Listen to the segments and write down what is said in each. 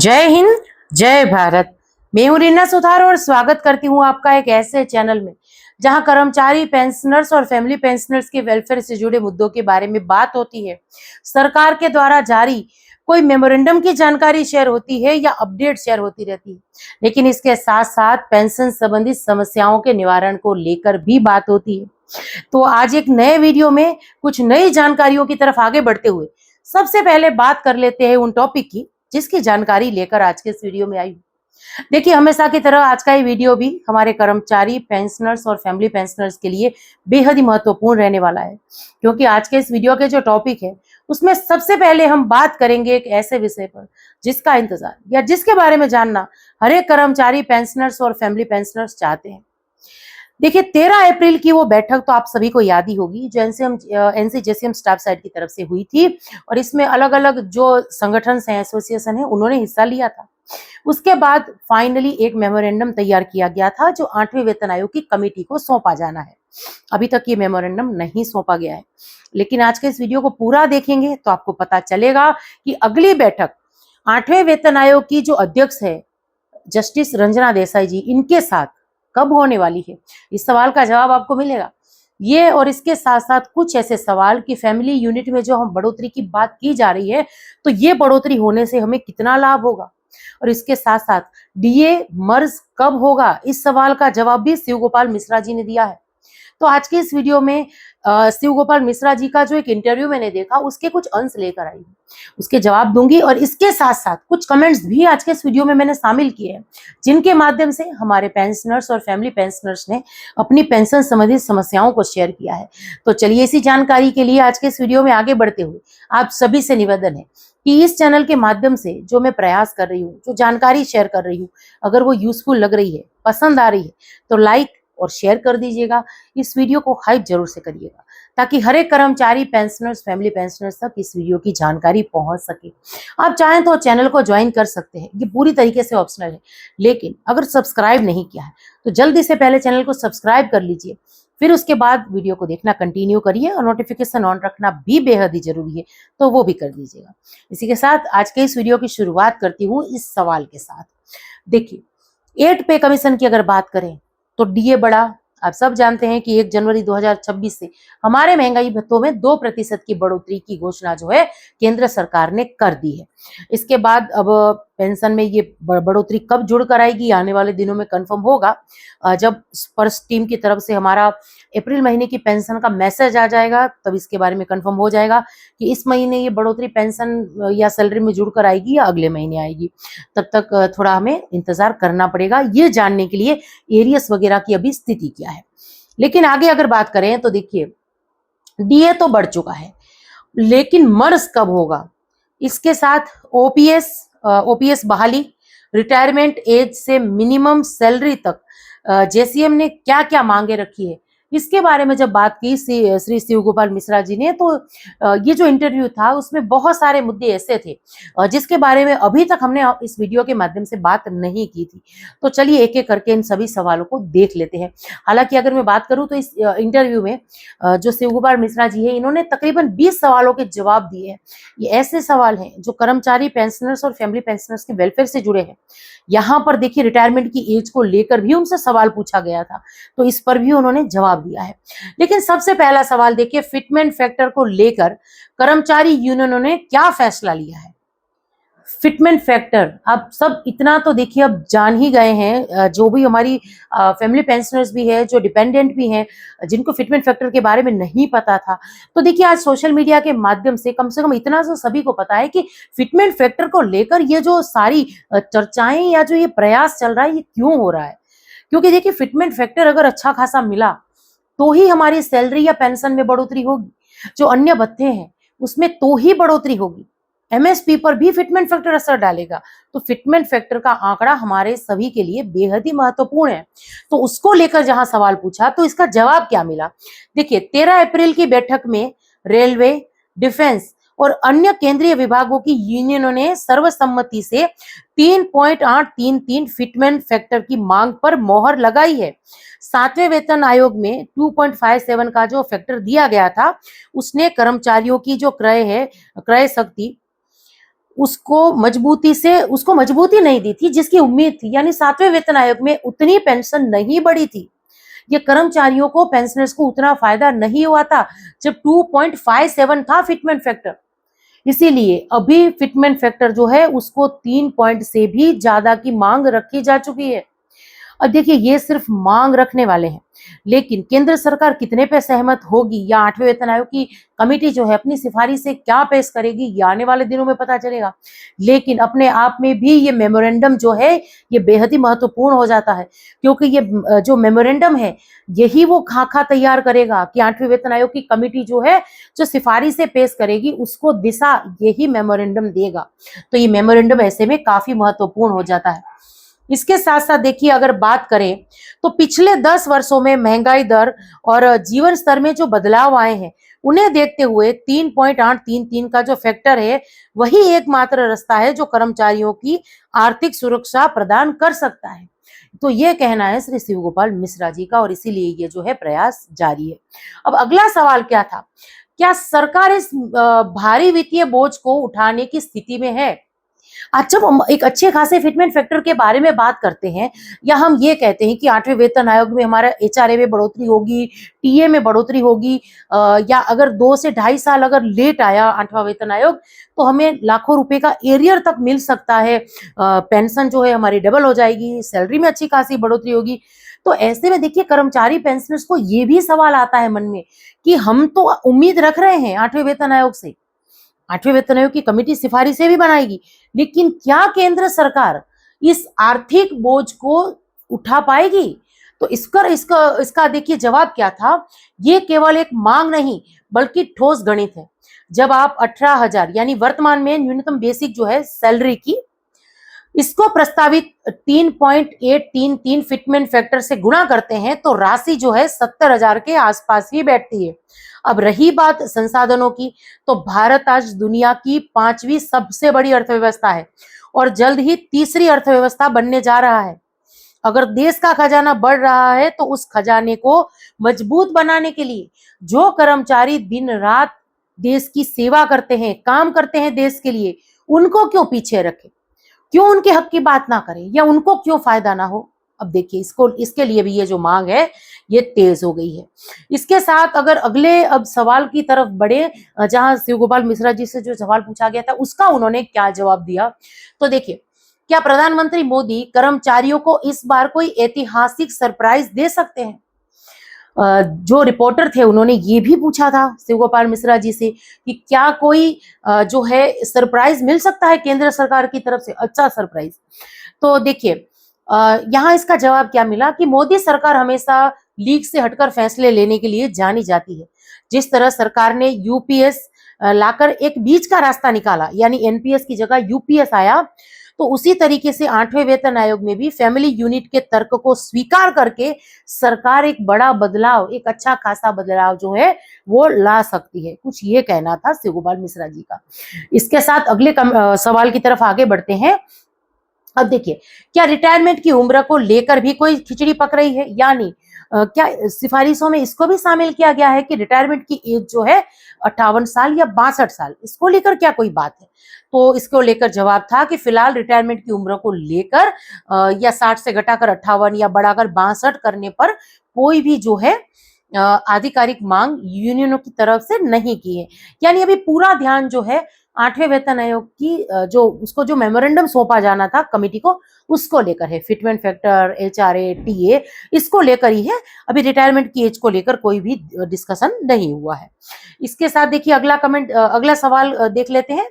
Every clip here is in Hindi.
जय हिंद, जय भारत। मैं हूं रीना सुथार और स्वागत करती हूं आपका एक ऐसे चैनल में जहां कर्मचारी पेंशनर्स और फैमिली पेंशनर्स के वेलफेयर से जुड़े मुद्दों के बारे में बात होती है। सरकार के द्वारा जारी कोई मेमोरेंडम की जानकारी शेयर होती है या अपडेट शेयर होती रहती है, लेकिन इसके साथ साथ पेंशन संबंधित समस्याओं के निवारण को लेकर भी बात होती है। तो आज एक नए वीडियो में कुछ नई जानकारियों की तरफ आगे बढ़ते हुए सबसे पहले बात कर लेते हैं उन टॉपिक की जिसकी जानकारी लेकर आज के इस वीडियो में आई। देखिए, हमेशा की तरह आज का ये वीडियो भी हमारे कर्मचारी पेंशनर्स और फैमिली पेंशनर्स के लिए बेहद ही महत्वपूर्ण रहने वाला है, क्योंकि आज के इस वीडियो के जो टॉपिक है उसमें सबसे पहले हम बात करेंगे एक ऐसे विषय पर जिसका इंतजार या जिसके बारे में जानना हर एक कर्मचारी पेंशनर्स और फैमिली पेंशनर्स चाहते हैं। देखिए, 13 अप्रैल की वो बैठक तो आप सभी को याद ही होगी जो एनसीजेसीएम स्टाफ साइड की तरफ से हुई थी, और इसमें अलग अलग जो संगठन हैं, एसोसिएशन है, उन्होंने हिस्सा लिया था। उसके बाद फाइनली एक मेमोरेंडम तैयार किया गया था जो 8वें वेतन आयोग की कमेटी को सौंपा जाना है। अभी तक ये मेमोरेंडम नहीं सौंपा गया है, लेकिन आज के इस वीडियो को पूरा देखेंगे तो आपको पता चलेगा कि अगली बैठक 8वें वेतन आयोग की जो अध्यक्ष है जस्टिस रंजना देसाई जी, इनके साथ कब होने वाली है। इस सवाल का जवाब आपको मिलेगा। ये और इसके साथ साथ कुछ ऐसे सवाल कि फैमिली यूनिट में जो हम बढ़ोतरी की बात की जा रही है, तो ये बढ़ोतरी होने से हमें कितना लाभ होगा, और इसके साथ साथ डीए मर्ज कब होगा, इस सवाल का जवाब भी शिव गोपाल मिश्रा जी ने दिया है। तो आज के इस वीडियो में शिव गोपाल मिश्रा जी का जो एक इंटरव्यू मैंने देखा उसके कुछ अंश लेकर आई हूँ, उसके जवाब दूंगी, और इसके साथ साथ कुछ कमेंट्स भी आज के इस वीडियो में मैंने शामिल किए हैं जिनके माध्यम से हमारे पेंशनर्स और फैमिली पेंशनर्स ने अपनी पेंशन संबंधित समस्याओं को शेयर किया है। तो चलिए, इसी जानकारी के लिए आज के इस वीडियो में आगे बढ़ते हुए आप सभी से निवेदन है कि इस चैनल के माध्यम से जो मैं प्रयास कर रही हूँ, जो जानकारी शेयर कर रही हूँ, अगर वो यूजफुल लग रही है, पसंद आ रही है, तो लाइक और शेयर कर दीजिएगा। इस वीडियो को हाइप जरूर से करिएगा ताकि हर एक कर्मचारी पेंशनर्स, फैमिली पेंशनर्स तक इस वीडियो की जानकारी पहुंच सके। आप चाहें तो चैनल को ज्वाइन कर सकते हैं, ये पूरी तरीके से ऑप्शनल है, लेकिन अगर सब्सक्राइब नहीं किया है तो जल्दी से पहले चैनल को सब्सक्राइब कर लीजिए, फिर उसके बाद वीडियो को देखना कंटिन्यू करिए, और नोटिफिकेशन ऑन रखना भी बेहद ही जरूरी है, तो वो भी कर दीजिएगा। इसी के साथ आज के इस वीडियो की शुरुआत करती हूँ इस सवाल के साथ। देखिए, 8 पे कमीशन की अगर बात करें तो डीए बढ़ा। आप सब जानते हैं कि 1 जनवरी 2026 से हमारे महंगाई भत्तों में 2% की बढ़ोतरी की घोषणा जो है केंद्र सरकार ने कर दी है। इसके बाद अब पेंशन में ये बढ़ोतरी कब जुड़ कर आएगी, आने वाले दिनों में कंफर्म होगा। जब स्पर्श टीम की तरफ से हमारा अप्रैल महीने की पेंशन का मैसेज आ जाएगा, तब इसके बारे में कंफर्म हो जाएगा कि इस महीने ये बढ़ोतरी पेंशन या सैलरी में जुड़ कर आएगी या अगले महीने आएगी। तब तक थोड़ा हमें इंतजार करना पड़ेगा ये जानने के लिए एरियस वगैरह की अभी स्थिति क्या है। लेकिन आगे अगर बात करें तो देखिए, डीए तो बढ़ चुका है, लेकिन मर्ज कब होगा, इसके साथ ओपीएस बहाली, रिटायरमेंट एज से मिनिमम सैलरी तक जेसीएम ने क्या क्या मांगे रखी है, इसके बारे में जब बात की श्री शिव गोपाल मिश्रा जी ने, तो ये जो इंटरव्यू था उसमें बहुत सारे मुद्दे ऐसे थे जिसके बारे में अभी तक हमने इस वीडियो के माध्यम से बात नहीं की थी। तो चलिए एक एक करके इन सभी सवालों को देख लेते हैं। हालांकि अगर मैं बात करूं तो इस इंटरव्यू में जो शिव गोपाल मिश्रा जी है, इन्होंने तकरीबन 20 सवालों के जवाब दिए हैं। ये ऐसे सवाल हैं जो कर्मचारी पेंशनर्स और फैमिली पेंशनर्स के वेलफेयर से जुड़े हैं। यहाँ पर देखिए, रिटायरमेंट की एज को लेकर भी उनसे सवाल पूछा गया था, तो इस पर भी उन्होंने जवाब दिया है। लेकिन सबसे पहला सवाल देखिए, फिटमेंट फैक्टर को लेकर कर्मचारी यूनियनों ने क्या फैसला लिया है। फिटमेंट फैक्टर, आप सब इतना तो देखिए अब जान ही गए हैं, जो भी हमारी फैमिली पेंशनर्स भी है, जो डिपेंडेंट भी हैं, जिनको फिटमेंट फैक्टर के बारे में नहीं पता था, तो देखिए आज सोशल मीडिया के माध्यम से कम इतना तो सभी को पता है कि फिटमेंट फैक्टर को लेकर ये जो सारी चर्चाएं या जो ये प्रयास चल रहा है, ये क्यों हो रहा है। क्योंकि देखिए, फिटमेंट फैक्टर अगर अच्छा खासा मिला तो ही हमारी सैलरी या पेंशन में बढ़ोतरी होगी, जो अन्य भत्ते हैं उसमें तो ही बढ़ोतरी होगी। एमएसपी पर भी फिटमेंट फैक्टर असर डालेगा, तो फिटमेंट फैक्टर का आंकड़ा हमारे सभी के लिए बेहद ही महत्वपूर्ण है। तो उसको लेकर जहां सवाल पूछा तो इसका जवाब क्या मिला। देखिए, 13 अप्रैल की बैठक में रेलवे, डिफेंस और अन्य केंद्रीय विभागों की यूनियनों ने सर्वसम्मति से 3.833 फिटमेंट फैक्टर की मांग पर मोहर लगाई है। 7वें वेतन आयोग में 2.57 का जो फैक्टर दिया गया था, उसने कर्मचारियों की जो क्रय शक्ति उसको मजबूती नहीं दी थी जिसकी उम्मीद थी, यानी 7वें वेतन आयोग में उतनी पेंशन नहीं बढ़ी थी। ये कर्मचारियों को, पेंशनर्स को उतना फायदा नहीं हुआ था जब 2.57 था फिटमेंट फैक्टर। इसीलिए अभी फिटमेंट फैक्टर जो है उसको 3 पॉइंट से भी ज्यादा की मांग रखी जा चुकी है। और देखिए, ये सिर्फ मांग रखने वाले हैं, लेकिन केंद्र सरकार कितने पे सहमत होगी या 8वें वेतन आयोग की कमेटी जो है अपनी सिफारिश से क्या पेश करेगी, ये आने वाले दिनों में पता चलेगा। लेकिन अपने आप में भी ये मेमोरेंडम जो है ये बेहद ही महत्वपूर्ण हो जाता है, क्योंकि ये जो मेमोरेंडम है यही वो खाका तैयार करेगा कि 8वें वेतन आयोग की कमेटी जो है जो सिफारिश से पेश करेगी उसको दिशा यही मेमोरेंडम देगा। तो ये मेमोरेंडम ऐसे में काफी महत्वपूर्ण हो जाता है। इसके साथ साथ देखिए, अगर बात करें तो पिछले 10 वर्षों में महंगाई दर और जीवन स्तर में जो बदलाव आए हैं उन्हें देखते हुए 3.833 का जो फैक्टर है वही एकमात्र रास्ता है जो कर्मचारियों की आर्थिक सुरक्षा प्रदान कर सकता है। तो ये कहना है श्री शिव गोपाल मिश्रा जी का, और इसीलिए ये जो है प्रयास जारी है। अब अगला सवाल क्या था, क्या सरकार इस भारी वित्तीय बोझ को उठाने की स्थिति में है? आज जब हम एक अच्छे खासे फिटमेंट फैक्टर के बारे में बात करते हैं, या हम ये कहते हैं कि 8वें वेतन आयोग में हमारा एचआरए में बढ़ोतरी होगी, टीए में बढ़ोतरी होगी, या अगर 2 से 2.5 साल अगर लेट आया 8वां वेतन आयोग तो हमें लाखों रुपए का एरियर तक मिल सकता है, पेंशन जो है हमारी डबल हो जाएगी, सैलरी में अच्छी खासी बढ़ोतरी होगी। तो ऐसे में देखिए, कर्मचारी पेंशनर्स को ये भी सवाल आता है मन में कि हम तो उम्मीद रख रहे हैं 8वें वेतन आयोग से, 8वें वेतन आयोग की कमेटी सिफारिशें भी बनाएगी, लेकिन क्या केंद्र सरकार इस आर्थिक बोझ को उठा पाएगी? तो इसका देखिए जवाब क्या था। ये केवल एक मांग नहीं बल्कि ठोस गणित है। जब आप 18,000 यानी वर्तमान में न्यूनतम बेसिक जो है सैलरी की, इसको प्रस्तावित 3.833 फिटमेंट फैक्टर से गुणा करते हैं तो राशि जो है 70,000 के आसपास ही बैठती है। अब रही बात संसाधनों की, तो भारत आज दुनिया की 5वीं सबसे बड़ी अर्थव्यवस्था है और जल्द ही तीसरी अर्थव्यवस्था बनने जा रहा है। अगर देश का खजाना बढ़ रहा है तो उस खजाने को मजबूत बनाने के लिए जो कर्मचारी दिन रात देश की सेवा करते हैं, काम करते हैं देश के लिए, उनको क्यों पीछे रखें? क्यों उनके हक की बात ना करें, या उनको क्यों फायदा ना हो? अब देखिए, इसके लिए भी ये जो मांग है ये तेज हो गई है। इसके साथ अगर अगले अब सवाल की तरफ बढ़े, जहां शिव गोपाल मिश्रा जी से जो सवाल पूछा गया था उसका उन्होंने क्या जवाब दिया, तो देखिए, क्या प्रधानमंत्री मोदी कर्मचारियों को इस बार कोई ऐतिहासिक सरप्राइज दे सकते हैं? जो रिपोर्टर थे उन्होंने ये भी पूछा था शिव गोपाल मिश्रा जी से कि क्या कोई जो है सरप्राइज मिल सकता है केंद्र सरकार की तरफ से, अच्छा सरप्राइज। तो देखिए, यहाँ इसका जवाब क्या मिला कि मोदी सरकार हमेशा लीक से हटकर फैसले लेने के लिए जानी जाती है। जिस तरह सरकार ने यूपीएस लाकर एक बीच का रास्ता निकाला, यानी एनपीएस की जगह यूपीएस आया, तो उसी तरीके से 8वें वेतन आयोग में भी फैमिली यूनिट के तर्क को स्वीकार करके सरकार एक बड़ा बदलाव, एक अच्छा खासा बदलाव जो है वो ला सकती है। कुछ ये कहना था शिव गोपाल मिश्रा जी का। इसके साथ अगले सवाल की तरफ आगे बढ़ते हैं। अब देखिए, क्या रिटायरमेंट की उम्र को लेकर भी कोई खिचड़ी पक रही है? यानी क्या सिफारिशों में इसको भी शामिल किया गया है कि रिटायरमेंट की एज जो है 58 साल या 62 साल, इसको लेकर क्या कोई बात है? तो इसको लेकर जवाब था कि फिलहाल रिटायरमेंट की उम्र को लेकर या 60 से घटाकर 58 या बढ़ाकर 62 करने पर कोई भी जो है आधिकारिक मांग यूनियनों की तरफ से नहीं की है। यानी अभी पूरा ध्यान जो है 8वें वेतन आयोग की जो मेमोरेंडम सौंपा जाना था कमेटी को, उसको लेकर है। फिटमेंट फैक्टर, एचआरए, टीए, इसको लेकर ही है। अभी रिटायरमेंट की एज को लेकर कोई भी डिस्कशन नहीं हुआ है। इसके साथ देखिए, अगला सवाल देख लेते हैं।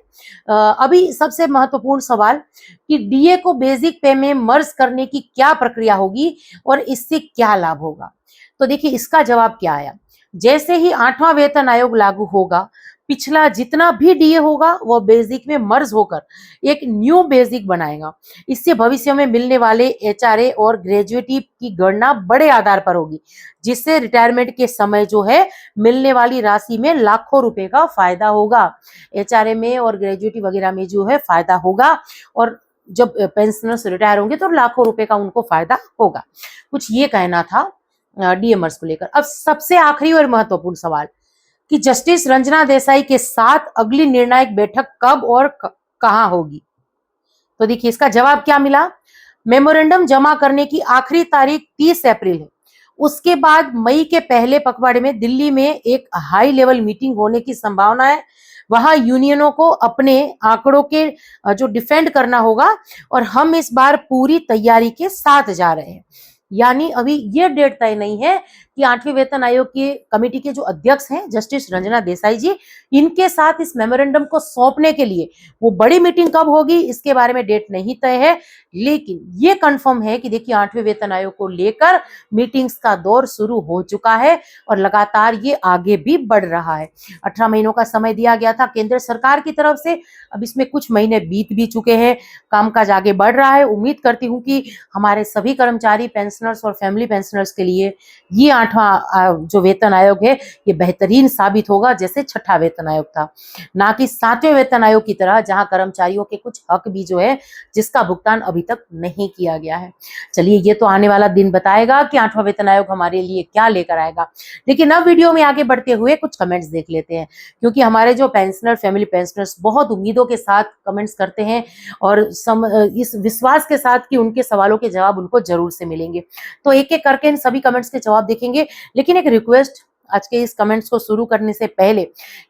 अभी सबसे महत्वपूर्ण सवाल कि डीए को बेसिक पे में मर्ज करने की क्या प्रक्रिया होगी और इससे क्या लाभ होगा? तो देखिए, इसका जवाब क्या आया। जैसे ही 8वां वेतन आयोग लागू होगा, पिछला जितना भी डीए होगा वो बेसिक में मर्ज होकर एक न्यू बेसिक बनाएगा। इससे भविष्य में मिलने वाले एचआरए और ग्रेजुएटी की गणना बड़े आधार पर होगी, जिससे रिटायरमेंट के समय जो है मिलने वाली राशि में लाखों रुपए का फायदा होगा। एचआरए में और ग्रेजुएटी वगैरह में जो है फायदा होगा, और जब पेंशनर्स रिटायर होंगे तो लाखों रुपए का उनको फायदा होगा। कुछ ये कहना था डीएमर्स को लेकर। अब सबसे आखिरी और महत्वपूर्ण सवाल कि जस्टिस रंजना देसाई के साथ अगली निर्णायक बैठक कब और कहाँ होगी? तो देखिए इसका जवाब क्या मिला। मेमोरेंडम जमा करने की आखिरी तारीख 30 अप्रैल है। उसके बाद मई के पहले पखवाड़े में दिल्ली में एक हाई लेवल मीटिंग होने की संभावना है। वहां यूनियनों को अपने आंकड़ों के जो डिफेंड करना होगा, और हम इस बार पूरी तैयारी के साथ जा रहे हैं। यानी अभी ये डेट तय नहीं है कि 8वें वेतन आयोग के कमेटी के जो अध्यक्ष हैं जस्टिस रंजना देसाई जी, इनके साथ इस मेमोरेंडम को सौंपने के लिए वो बड़ी मीटिंग कब होगी इसके बारे में डेट नहीं तय है। लेकिन ये कंफर्म है कि देखिए 8वें वेतन आयोग को लेकर मीटिंग्स का दौर शुरू हो चुका है और लगातार ये आगे भी बढ़ रहा है। 18 महीनों का समय दिया गया था केंद्र सरकार की तरफ से, अब इसमें कुछ महीने बीत भी चुके हैं, कामकाज आगे बढ़ रहा है। उम्मीद करती हूँ कि हमारे सभी कर्मचारी पेंशनर्स और फैमिली पेंशनर्स के लिए ये 8वां जो वेतन आयोग है ये बेहतरीन साबित होगा, जैसे 6ठा वेतन आयोग था, ना कि 7वें वेतन आयोग की तरह जहां कर्मचारियों के कुछ हक भी जो है जिसका भुगतान अभी तक नहीं किया गया है। चलिए ये तो आने वाला दिन बताएगा कि 8वां वेतन आयोग हमारे लिए क्या लेकर आएगा। लेकिन अब वीडियो में आगे बढ़ते हुए कुछ कमेंट्स देख लेते हैं, क्योंकि हमारे जो पेंशनर फैमिली पेंशनर्स बहुत उम्मीदों के साथ कमेंट्स करते हैं और इस विश्वास के साथ कि उनके सवालों के जवाब उनको जरूर से मिलेंगे। तो एक एक करके इन सभी कमेंट्स के जवाब देखेंगे। लेकिन एक रिक्वेस्ट आज के इस कमेंट्स को शुरू करने से पहले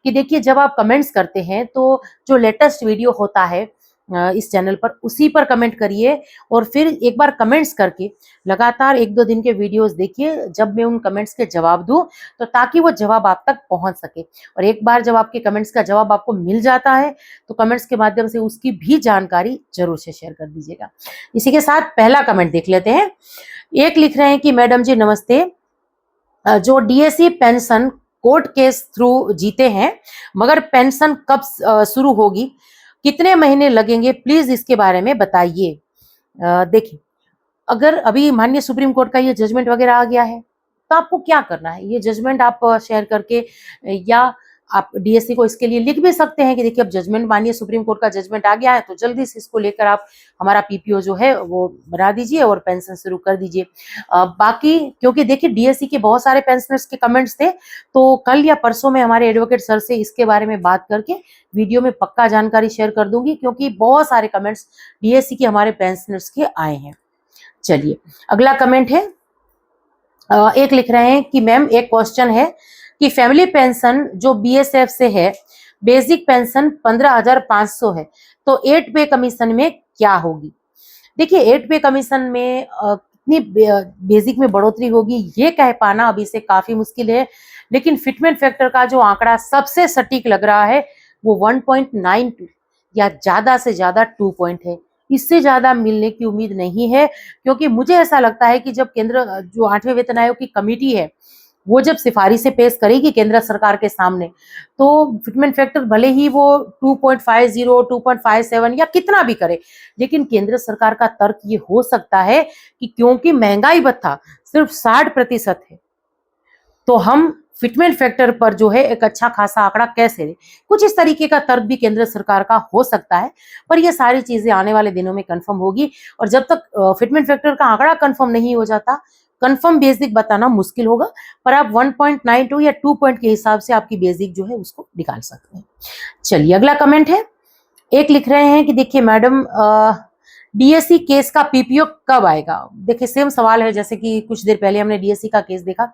कि देखिए जब आप कमेंट्स करते हैं तो जो लेटेस्ट वीडियो होता है इस चैनल पर उसी पर कमेंट करिए, और फिर एक बार कमेंट्स करके लगातार 1-2 दिन के वीडियोस देखिए जब मैं उन कमेंट्स के जवाब दूं, तो ताकि वो जवाब आप तक पहुंच सके। और एक बार जब आपके कमेंट्स का जवाब आपको मिल जाता है तो कमेंट्स के माध्यम से उसकी भी जानकारी जरूर से शेयर कर दीजिएगा। इसी के साथ पहला कमेंट देख लेते हैं। एक लिख रहे हैं कि मैडम जी नमस्ते, जो DAC pension court case through जीते हैं, मगर पेंशन कब शुरू होगी, कितने महीने लगेंगे, प्लीज इसके बारे में बताइए। देखिए अगर अभी माननीय सुप्रीम कोर्ट का ये जजमेंट वगैरह आ गया है तो आपको क्या करना है, ये जजमेंट आप शेयर करके या आप डीएससी को इसके लिए लिख भी सकते हैं कि देखिए अब जजमेंट माननीय सुप्रीम कोर्ट का जजमेंट आ गया है तो जल्दी से इसको लेकर आप हमारा पीपीओ जो है वो बना दीजिए और पेंशन शुरू कर दीजिए। बाकी क्योंकि देखिए डीएससी के बहुत सारे पेंशनर्स के कमेंट्स थे, तो कल या परसों में हमारे एडवोकेट सर से इसके बारे में बात करके वीडियो में पक्का जानकारी शेयर कर दूंगी, क्योंकि बहुत सारे कमेंट्स डीएससी के हमारे पेंशनर्स के आए हैं। चलिए अगला कमेंट है, एक लिख रहे हैं कि मैम एक क्वेश्चन है कि फैमिली पेंशन जो बीएसएफ से है बेसिक पेंशन 15,500 है, तो 8 पे कमीशन में क्या होगी। देखिए 8 पे कमीशन में कितनी बेसिक में बढ़ोतरी होगी ये कह पाना अभी से काफी मुश्किल है, लेकिन फिटमेंट फैक्टर का जो आंकड़ा सबसे सटीक लग रहा है वो 1.92 या ज्यादा से ज्यादा 2 पॉइंट है। इससे ज्यादा मिलने की उम्मीद नहीं है, क्योंकि मुझे ऐसा लगता है कि जब केंद्र जो 8वें वेतन आयोग की कमेटी है वो जब सिफारिशें पेश करेगी केंद्र सरकार के सामने, तो फिटमेंट फैक्टर भले ही वो 2.50, 2.57 या कितना भी करे, लेकिन केंद्र सरकार का तर्क ये हो सकता है कि क्योंकि महंगाई भत्ता सिर्फ 60% है तो हम फिटमेंट फैक्टर पर जो है एक अच्छा खासा आंकड़ा कैसे दे, कुछ इस तरीके का तर्क भी केंद्र सरकार का हो सकता है। पर ये सारी चीजें आने वाले दिनों में कंफर्म होगी, और जब तक फिटमेंट फैक्टर का आंकड़ा कंफर्म नहीं हो जाता कंफर्म बेसिक बताना मुश्किल होगा, पर आप 1.92 या 2 पॉइंट के हिसाब से आपकी बेसिक जो है उसको निकाल सकते हैं। चलिए अगला कमेंट है, एक लिख रहे हैं कि देखिए मैडम डीएससी केस का पीपीओ कब आएगा। देखिए सेम सवाल है जैसे कि कुछ देर पहले हमने डीएससी का केस देखा।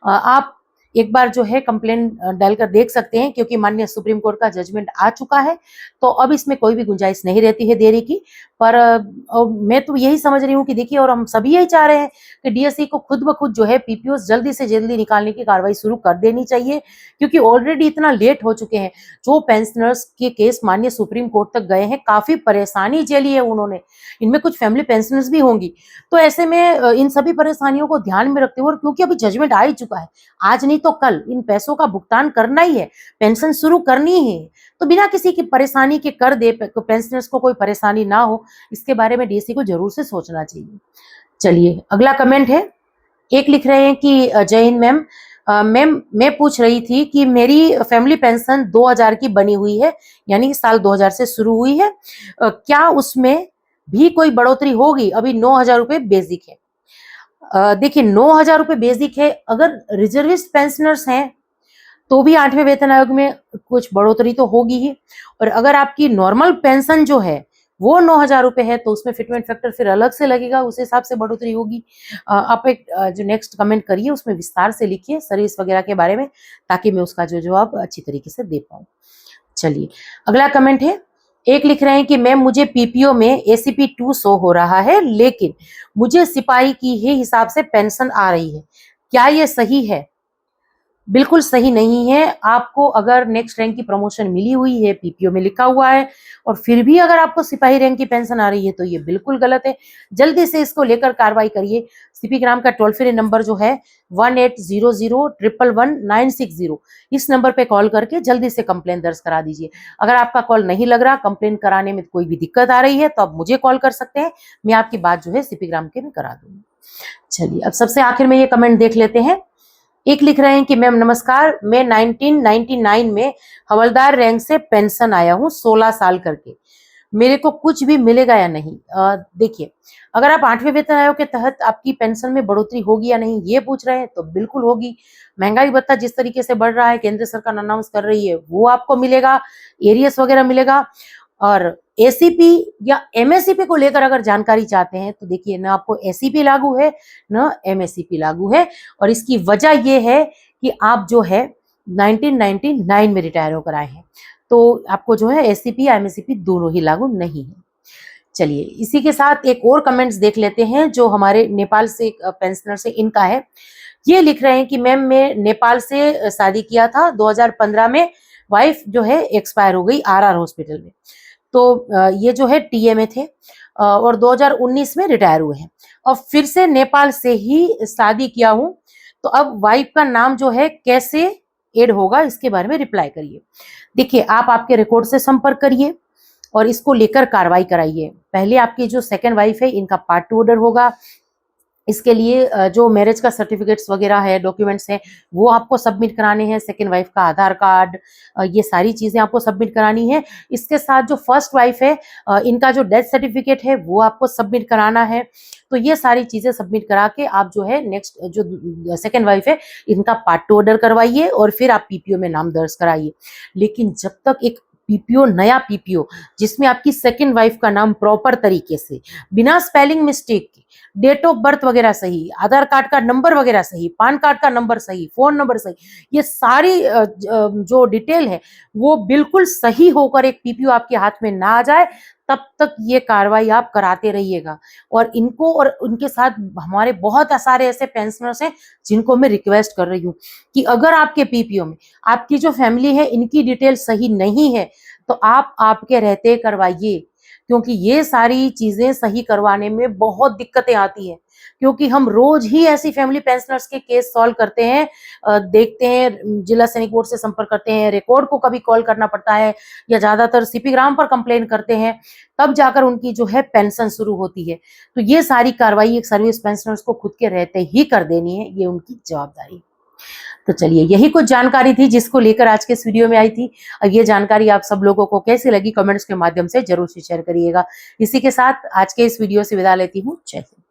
आप एक बार जो है कंप्लेन डालकर देख सकते हैं, क्योंकि माननीय सुप्रीम कोर्ट का जजमेंट आ चुका है तो अब इसमें कोई भी गुंजाइश नहीं रहती है देरी की। पर मैं तो यही समझ रही हूँ कि देखिए, और हम सभी यही चाह रहे हैं कि डीएससी को खुद ब खुद जो है पीपीओ जल्दी से जल्दी निकालने की कार्रवाई शुरू कर देनी चाहिए, क्योंकि ऑलरेडी इतना लेट हो चुके हैं। जो पेंशनर्स के केस माननीय सुप्रीम कोर्ट तक गए हैं, काफी परेशानी झेली है उन्होंने, इनमें कुछ फैमिली पेंशनर्स भी होंगी। तो ऐसे में इन सभी परेशानियों को ध्यान में रखते हुए, और क्योंकि अभी जजमेंट आ ही चुका है, आज नहीं तो कल इन पैसों का भुगतान करना ही है, पेंशन शुरू करनी ही है, तो बिना किसी की परेशानी के कर दे, पेंशनर्स को कोई परेशानी ना हो, इसके बारे में डीएससी को जरूर से सोचना चाहिए। चलिए अगला कमेंट है, एक लिख रहे हैं कि जय हिंद मैम, मैम मैं पूछ रही थी कि मेरी फैमिली पेंशन 2000 की बनी हुई है, यानी साल 2000 से शुरू हुई है, क्या उसमें भी कोई बढ़ोतरी होगी। अभी 9,000 रुपए बेसिक है। देखिए 9,000 रुपए बेसिक है, अगर रिजर्विस्ट पेंशनर्स हैं तो भी 8वें वेतन आयोग में कुछ बढ़ोतरी तो होगी ही। और अगर आपकी नॉर्मल पेंशन जो है वो 9,000 रुपए है तो उसमें फिटमेंट फैक्टर फिर अलग से लगेगा, उस हिसाब से बढ़ोतरी होगी। आप एक जो नेक्स्ट कमेंट करिए उसमें विस्तार से लिखिए सर्विस वगैरह के बारे में, ताकि मैं उसका जो जवाब अच्छी तरीके से दे पाऊँ। चलिए अगला कमेंट है, एक लिख रहे हैं कि मैम मुझे पीपीओ में एसीपी 2 शो हो रहा है, लेकिन मुझे सिपाही की ही हिसाब से पेंशन आ रही है, क्या ये सही है? बिल्कुल सही नहीं है। आपको अगर नेक्स्ट रैंक की प्रमोशन मिली हुई है, पीपीओ में लिखा हुआ है, और फिर भी अगर आपको सिपाही रैंक की पेंशन आ रही है तो ये बिल्कुल गलत है। जल्दी से इसको लेकर कार्रवाई करिए। सीपी ग्राम का टोल फ्री नंबर जो है 1800111960, इस नंबर पे कॉल करके जल्दी से कंप्लेन दर्ज करा दीजिए। अगर आपका कॉल नहीं लग रहा, कंप्लेन कराने में कोई भी दिक्कत आ रही है, तो आप मुझे कॉल कर सकते हैं, मैं आपकी बात जो है सीपी ग्राम के में करा दूंगी। चलिए अब सबसे आखिर में ये कमेंट देख लेते हैं। एक लिख रहे हैं कि मैम नमस्कार, मैं 1999 में हवलदार रैंक से पेंशन आया हूँ 16 साल करके, मेरे को कुछ भी मिलेगा या नहीं? देखिए, अगर आप 8वें वेतन आयोग के तहत आपकी पेंशन में बढ़ोतरी होगी या नहीं ये पूछ रहे हैं तो बिल्कुल होगी। महंगाई भत्ता जिस तरीके से बढ़ रहा है, केंद्र सरकार अनाउंस कर रही है, वो आपको मिलेगा, एरियस वगैरह मिलेगा। और एसीपी या एमएससीपी को लेकर अगर जानकारी चाहते हैं तो देखिए, न आपको एसीपी लागू है न एमएससीपी लागू है, और इसकी वजह यह है कि आप जो है 1999 में रिटायर होकर आए हैं, तो आपको जो है एसीपी या एमएससीपी दोनों ही लागू नहीं है। चलिए इसी के साथ एक और कमेंट्स देख लेते हैं जो हमारे नेपाल से पेंशनर से इनका है। ये लिख रहे हैं कि मैम मैं नेपाल से शादी किया था 2015 में, वाइफ जो है एक्सपायर हो गई आरआर हॉस्पिटल में, तो ये जो है टीए में थे और 2019 में रिटायर हुए हैं, और फिर से नेपाल से ही शादी किया हूँ, तो अब वाइफ का नाम जो है कैसे ऐड होगा इसके बारे में रिप्लाई करिए। देखिए, आप आपके रिकॉर्ड से संपर्क करिए और इसको लेकर कार्रवाई कराइए। पहले आपकी जो सेकंड वाइफ है इनका पार्ट 2 ऑर्डर होगा, इसके लिए जो मैरिज का सर्टिफिकेट्स वगैरह है, डॉक्यूमेंट्स हैं, वो आपको सबमिट कराने हैं। सेकंड वाइफ का आधार कार्ड, ये सारी चीजें आपको सबमिट करानी है। इसके साथ जो फर्स्ट वाइफ है इनका जो डेथ सर्टिफिकेट है वो आपको सबमिट कराना है। तो ये सारी चीजें सबमिट करा के आप जो है नेक्स्ट जो सेकंड वाइफ है इनका पार्ट 2 ऑर्डर करवाइए और फिर आप पीपीओ में नाम दर्ज कराइए। लेकिन जब तक एक पीपीओ, नया पीपीओ जिसमें आपकी सेकंड वाइफ का नाम प्रॉपर तरीके से, बिना स्पेलिंग मिस्टेक के, डेट ऑफ बर्थ वगैरह सही, आधार कार्ड का नंबर वगैरह सही, पान कार्ड का नंबर सही, फोन नंबर सही, ये सारी जो डिटेल है वो बिल्कुल सही होकर एक पीपीओ आपके हाथ में ना आ जाए, तब तक ये कार्रवाई आप कराते रहिएगा। और इनको और उनके साथ हमारे बहुत सारे ऐसे पेंशनर्स हैं जिनको मैं रिक्वेस्ट कर रही हूँ कि अगर आपके पीपीओ में आपकी जो फैमिली है इनकी डिटेल सही नहीं है तो आप आपके रहते करवाइए, क्योंकि ये सारी चीजें सही करवाने में बहुत दिक्कतें आती हैं। क्योंकि हम रोज ही ऐसी फैमिली पेंशनर्स के केस सॉल्व करते हैं, देखते हैं, जिला सैनिक बोर्ड से संपर्क करते हैं, रिकॉर्ड को कभी कॉल करना पड़ता है या ज्यादातर सीपी ग्राम पर कंप्लेन करते हैं, तब जाकर उनकी जो है पेंशन शुरू होती है। तो ये सारी कार्रवाई एक सर्विस पेंशनर्स को खुद के रहते ही कर देनी है, ये उनकी जवाबदारी। तो चलिए, यही कुछ जानकारी थी जिसको लेकर आज के इस वीडियो में आई थी। और ये जानकारी आप सब लोगों को कैसी लगी कमेंट्स के माध्यम से जरूर से शेयर करिएगा। इसी के साथ आज के इस वीडियो से विदा लेती हूँ। जय हिंद।